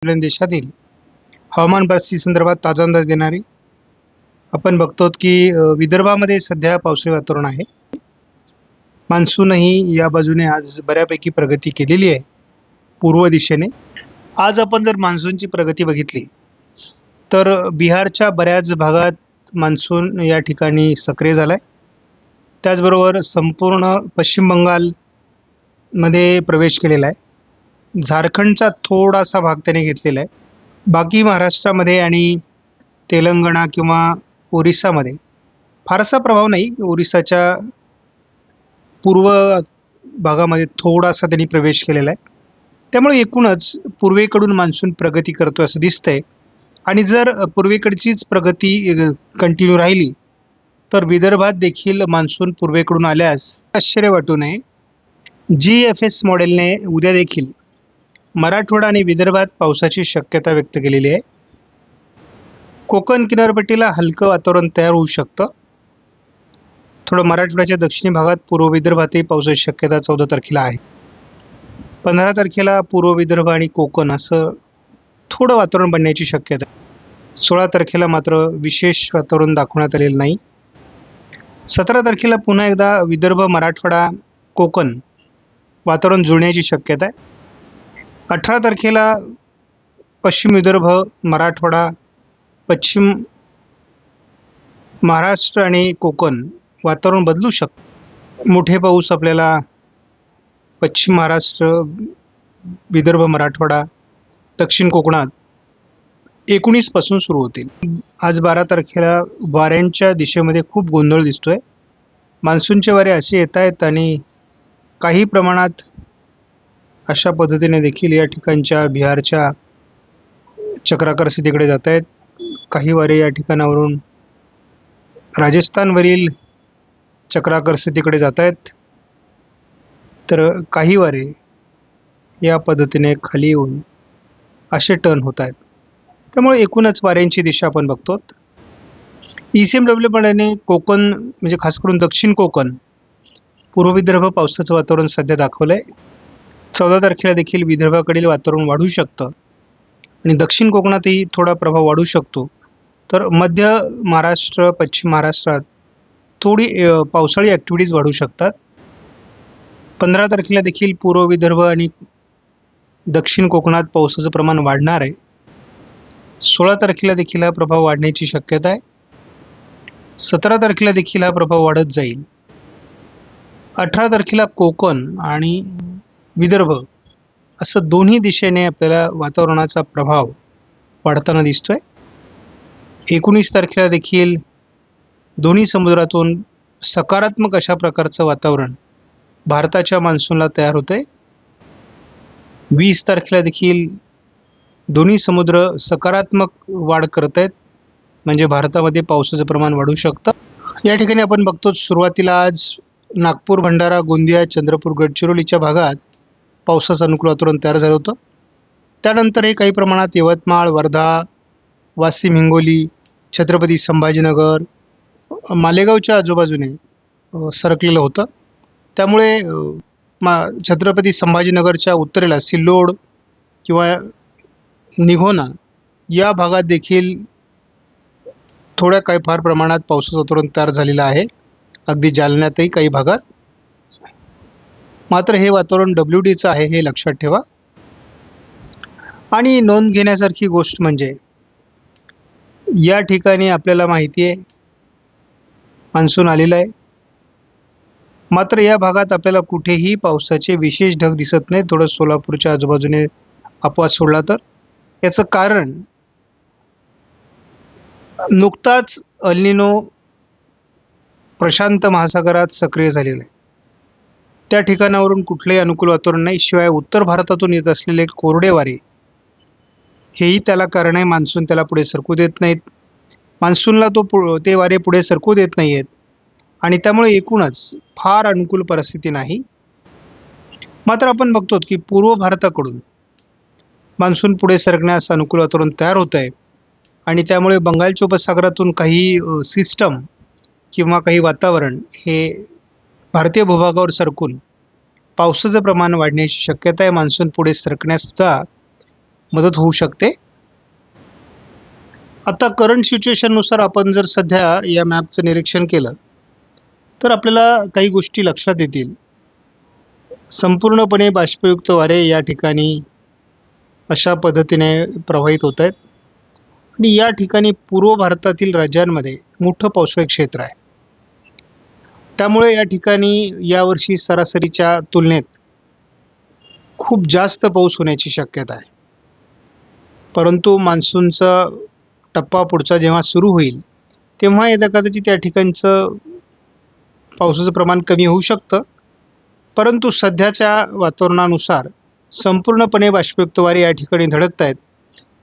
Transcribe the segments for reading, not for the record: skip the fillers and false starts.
आपल्या देशातील हवामान परिस्थिती संदर्भात ताजा अंदाज देणारी आपण बघतो की विदर्भामध्ये सध्या पावसाळी वातावरण आहे. मान्सूनही या बाजूने आज बऱ्यापैकी प्रगती केलेली आहे पूर्व दिशेने. आज आपण जर मान्सूनची प्रगती बघितली तर बिहारच्या बऱ्याच भागात मान्सून या ठिकाणी सक्रिय झाला आहे. त्याचबरोबर संपूर्ण पश्चिम बंगालमध्ये प्रवेश केलेला आहे. झारखंडचा थोडासा भाग त्याने घेतलेला आहे. बाकी महाराष्ट्रामध्ये आणि तेलंगणा किंवा ओरिसामध्ये फारसा प्रभाव नाही. ओरिसाच्या पूर्व भागामध्ये थोडासा त्यांनी प्रवेश केलेला आहे. त्यामुळे एकूणच पूर्वेकडून मान्सून प्रगती करतो असं दिसतंय. आणि जर पूर्वेकडचीच प्रगती कंटिन्यू राहिली तर विदर्भात देखील मान्सून पूर्वेकडून आल्यास आश्चर्य वाटू नये. GFS मॉडेलने उद्या देखील मराठवाडा आणि विदर्भात पावसाची शक्यता व्यक्त केलेली आहे. कोकण किनारपट्टीला हलकं वातावरण तयार होऊ शकतं. थोडं मराठवाड्याच्या दक्षिणी भागात पूर्व विदर्भातही पावसाची शक्यता 14 तारखेला आहे. 15 तारखेला पूर्व विदर्भ आणि कोकण असं थोडं वातावरण बनण्याची शक्यता आहे. 16 तारखेला मात्र विशेष वातावरण दाखवण्यात आलेलं नाही. 17 तारखेला पुन्हा एकदा विदर्भ, मराठवाडा, कोकण वातावरण जुळण्याची शक्यता आहे. 18 तारखेला पश्चिम विदर्भ, मराठवाडा, पश्चिम महाराष्ट्र आणि कोकण वातावरण बदलू शकतं. मोठे पाऊस आपल्याला पश्चिम महाराष्ट्र, विदर्भ, मराठवाडा, दक्षिण कोकणात 19 पासून सुरू होतील. आज 12 तारखेला वाऱ्यांच्या दिशेमध्ये खूप गोंधळ दिसतोय. मान्सूनचे वारे असे येत आहेत आणि काही प्रमाणात अशा पद्धतीने देखील या ठिकाणच्या बिहारच्या चक्राकार स्थितीकडे जात आहेत. काही वारे या ठिकाणावरून राजस्थानवरील चक्राकार स्थितीकडे जात आहेत, तर काही वारे या पद्धतीने खाली येऊन असे टर्न होत आहेत. त्यामुळे एकूणच वाऱ्यांची दिशा आपण बघतो. ECMW प्रमाणे कोकण म्हणजे खास करून दक्षिण कोकण, पूर्व विदर्भ पावसाचं वातावरण सध्या दाखवलं आहे. 14 तारखेला देखील विदर्भाकडील वातावरण वाढू शकतं आणि दक्षिण कोकणातही थोडा प्रभाव वाढू शकतो. तर मध्य महाराष्ट्र, पश्चिम महाराष्ट्रात थोडी पावसाळी ॲक्टिव्हिटीज वाढू शकतात. 15 तारखेला देखील पूर्व विदर्भ आणि दक्षिण कोकणात पावसाचं प्रमाण वाढणार आहे. 16 तारखेला देखील हा प्रभाव वाढण्याची शक्यता आहे. 17 तारखेला देखील हा प्रभाव वाढत जाईल. 18 तारखेला कोकण आणि विदर्भ असं दोन्ही दिशेने आपल्याला वातावरणाचा प्रभाव वाढताना दिसतोय. 19 तारखेला देखील दोन्ही समुद्रातून सकारात्मक अशा प्रकारचं वातावरण भारताच्या मान्सूनला तयार होतंय. 20 तारखेला देखील दोन्ही समुद्र सकारात्मक वाढ करत आहेत, म्हणजे भारतामध्ये पावसाचं प्रमाण वाढू शकतं. या ठिकाणी आपण बघतो सुरुवातीला आज नागपूर, भंडारा, गोंदिया, चंद्रपूर, गडचिरोलीच्या भागात पावसाचं अनुकूल वातावरण तयार झालं होतं. त्यानंतर हे काही प्रमाणात यवतमाळ, वर्धा, वाशिम, हिंगोली, छत्रपती संभाजीनगर, मालेगावच्या आजूबाजूने सरकलेलं होतं. त्यामुळे छत्रपती संभाजीनगरच्या उत्तरेला सिल्लोड किंवा निघोना या भागात देखील थोड्या काही फार प्रमाणात पावसाचं वातावरण तयार झालेलं आहे. अगदी जालन्यातही काही भागात. मात्र हे वातावरण WDचं आहे हे लक्षात ठेवा. आणि नोंद घेण्यासारखी गोष्ट म्हणजे या ठिकाणी आपल्याला माहिती आहे मान्सून आलेलं आहे. मात्र या भागात आपल्याला कुठेही पावसाचे विशेष ढग दिसत नाही. थोडं सोलापूरच्या आजूबाजूने अपवाद सोडला तर. याचं कारण नुकताच अल निनो प्रशांत महासागरात सक्रिय झालेला आहे. त्या ठिकाणावरून कुठलंही अनुकूल वातावरण नाही. शिवाय उत्तर भारतातून येत असलेले कोरडे वारे हेही त्याला कारण आहे. मान्सून त्याला पुढे सरकू देत नाहीत. मान्सूनला ते वारे पुढे सरकू देत नाही आहेत आणि त्यामुळे एकूणच फार अनुकूल परिस्थिती नाही. मात्र आपण बघतो की पूर्व भारताकडून मान्सून पुढे सरकण्यास अनुकूल वातावरण तयार होत आहे आणि त्यामुळे बंगालच्या उपसागरातून काही सिस्टम किंवा काही वातावरण हे भारतीय भूभागावर सरकून पावसाचं प्रमाण वाढण्याची शक्यता आहे. मान्सून पुढे सरकण्यासुद्धा मदत होऊ शकते. आता करंट सिच्युएशननुसार आपण जर सध्या या मॅपचं निरीक्षण केलं तर आपल्याला काही गोष्टी लक्षात येतील. संपूर्णपणे बाष्पयुक्त वारे या ठिकाणी अशा पद्धतीने प्रवाहित होत आहेत आणि या ठिकाणी पूर्व भारतातील राज्यांमध्ये मोठं पावसाळी क्षेत्र आहे. त्यामुळे या ठिकाणी यावर्षी सरासरीच्या तुलनेत खूप जास्त पाऊस होण्याची शक्यता आहे. परंतु मान्सूनचा टप्पा पुढचा जेव्हा सुरू होईल तेव्हा यदा कदाचित त्या ठिकाणचं पावसाचं प्रमाण कमी होऊ शकतं. परंतु सध्याच्या वातावरणानुसार संपूर्णपणे बाष्पयुक्त वारे या ठिकाणी धडकत आहेत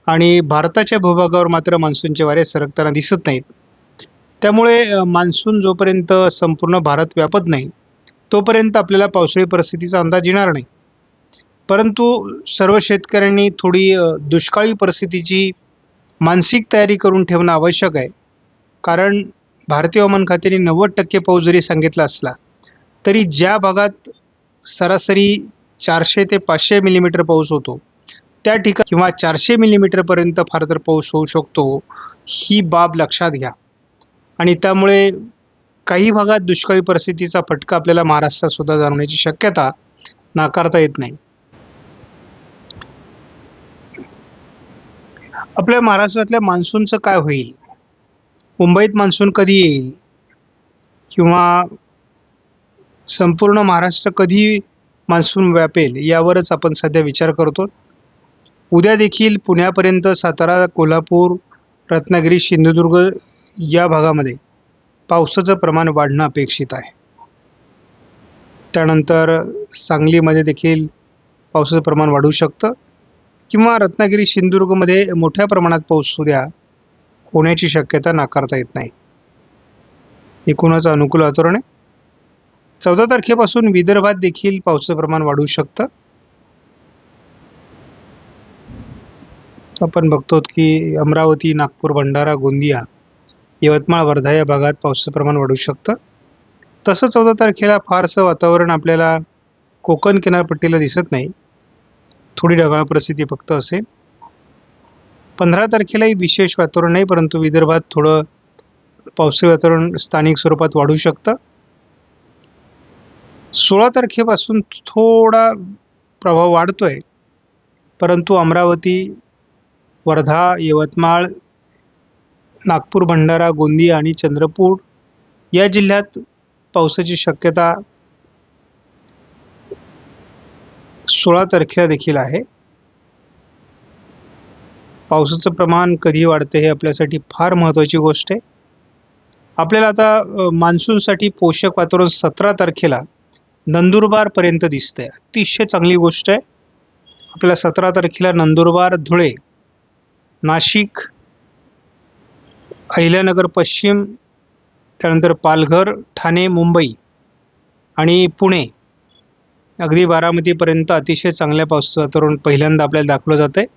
आणि भारताच्या भूभागावर मात्र मान्सूनचे वारे सरकताना दिसत नाहीत. त्यामुळे मान्सून जोपर्यंत संपूर्ण भारत व्यापत नाही तोपर्यंत आपल्याला पावसाळी परिस्थितीचा अंदाज येणार नाही. परंतु सर्व शेतकऱ्यांनी थोडी दुष्काळी परिस्थितीची मानसिक तयारी करून ठेवणं आवश्यक आहे. कारण भारतीय हवामान खात्याने 90% पाऊस जरी सांगितला असला तरी ज्या भागात सरासरी 400 ते 500 मिलीमीटर पाऊस होतो त्या ठिकाणी किंवा 400 मिलीमीटरपर्यंत फार तर पाऊस होऊ शकतो, ही बाब लक्षात घ्या. आणि त्यामुळे काही भागात दुष्काळी परिस्थितीचा फटका आपल्याला महाराष्ट्रात सुद्धा जाणवण्याची शक्यता नाकारता येत नाही. आपल्या महाराष्ट्रातल्या मान्सूनचं काय होईल, मुंबईत मान्सून कधी येईल किंवा संपूर्ण महाराष्ट्र कधी मान्सून व्यापेल यावरच आपण सध्या विचार करतो. उद्या देखील पुण्यापर्यंत सातारा, कोल्हापूर, रत्नागिरी, सिंधुदुर्ग या भागामध्ये पावसाचं प्रमाण वाढणं अपेक्षित आहे. त्यानंतर सांगलीमध्ये देखील पावसाचं प्रमाण वाढू शकतं किंवा रत्नागिरी, सिंधुदुर्गमध्ये मोठ्या प्रमाणात पाऊस उद्या होण्याची शक्यता नाकारता येत नाही. एकूणच अनुकूल वातावरण आहे. 14 तारखेपासून विदर्भात देखील पावसाचं प्रमाण वाढू शकतं. आपण बघतो की अमरावती, नागपूर, भंडारा, गोंदिया, यवतमाळ, वर्धा या भागात पावसाचं प्रमाण वाढू शकतं. तसं 14 तारखेला फारसं वातावरण आपल्याला कोकण किनारपट्टीला दिसत नाही, थोडी ढगाळ परिस्थिती फक्त असेल. 15 तारखेलाही विशेष वातावरण नाही, परंतु विदर्भात थोडं पावसाळी वातावरण स्थानिक स्वरूपात वाढू शकतं. 16 तारखेपासून थोडा प्रभाव वाढतोय, परंतु अमरावती, वर्धा, यवतमाळ, नागपूर, भंडारा, गोंदिया आणि चंद्रपूर या जिल्ह्यात पावसाची शक्यता 16 तारखेला देखील आहे. पावसाचं प्रमाण कधी वाढते हे आपल्यासाठी फार महत्त्वाची गोष्ट आहे. आपल्याला आता मान्सूनसाठी पोषक वातावरण 17 तारखेला नंदुरबारपर्यंत दिसतंय. अतिशय चांगली गोष्ट आहे. आपल्याला 17 तारखेला नंदुरबार, धुळे, नाशिक, अहिल्यानगर पश्चिम, त्यानंतर पालघर, ठाणे, मुंबई आणि पुणे, अगदी बारामतीपर्यंत अतिशय चांगल्या पावसाचं वातावरण पहिल्यांदा आपल्याला दाखवलं जातं आहे.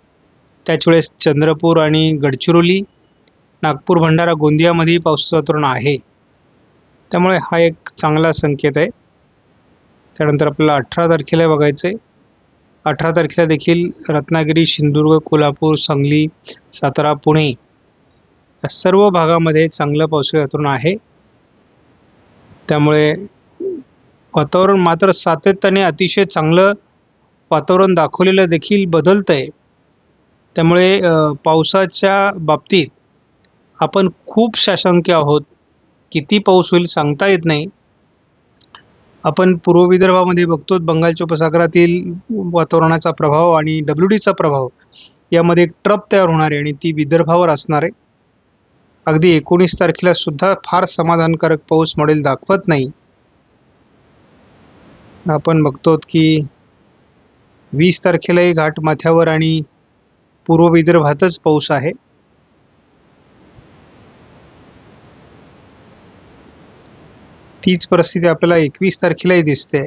त्याच वेळेस चंद्रपूर आणि गडचिरोली, नागपूर, भंडारा, गोंदियामध्येही पावसाचं वातावरण आहे. त्यामुळे हा एक चांगला संकेत आहे. त्यानंतर आपल्याला 18 तारखेला बघायचं आहे. 18 तारखेला देखील रत्नागिरी, सिंधुदुर्ग, कोल्हापूर, सांगली, सातारा, पुणे या सर्व भागामध्ये चांगलं पावसाळी वातावरण आहे. त्यामुळे वातावरण मात्र सातत्याने अतिशय चांगलं वातावरण दाखवलेलं देखील बदलतं आहे. त्यामुळे पावसाच्या बाबतीत आपण खूप साशंक आहोत. किती पाऊस होईल सांगता येत नाही. आपण पूर्व विदर्भामध्ये बघतो बंगालच्या उपसागरातील वातावरणाचा प्रभाव आणि WDचा प्रभाव यामध्ये एक ट्रप तयार होणार आहे आणि ती विदर्भावर असणार आहे. अगदी 19 तारखेला सुद्धा फार समाधानकारक पाऊस मॉडेल दाखवत नाही. आपण बघतो की 20 तारखेलाही घाटमाथ्यावर आणि पूर्व विदर्भातच पाऊस आहे. तीच परिस्थिती आपल्याला 21 तारखेलाही दिसते.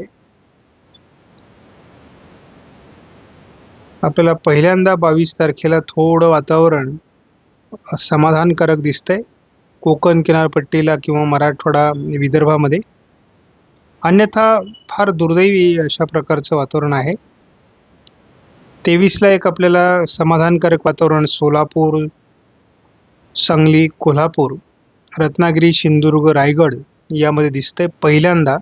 आपल्याला पहिल्यांदा 22 तारखेला थोडं वातावरण समाधानकारक दिसतंय कोकण किनारपट्टीला किंवा मराठवाडा, विदर्भामध्ये. अन्यथा फार दुर्दैवी अशा प्रकारचं वातावरण आहे. 23ला एक आपल्याला समाधानकारक वातावरण सोलापूर, सांगली, कोल्हापूर, रत्नागिरी, सिंधुदुर्ग, रायगड यामध्ये दिसतंय पहिल्यांदा.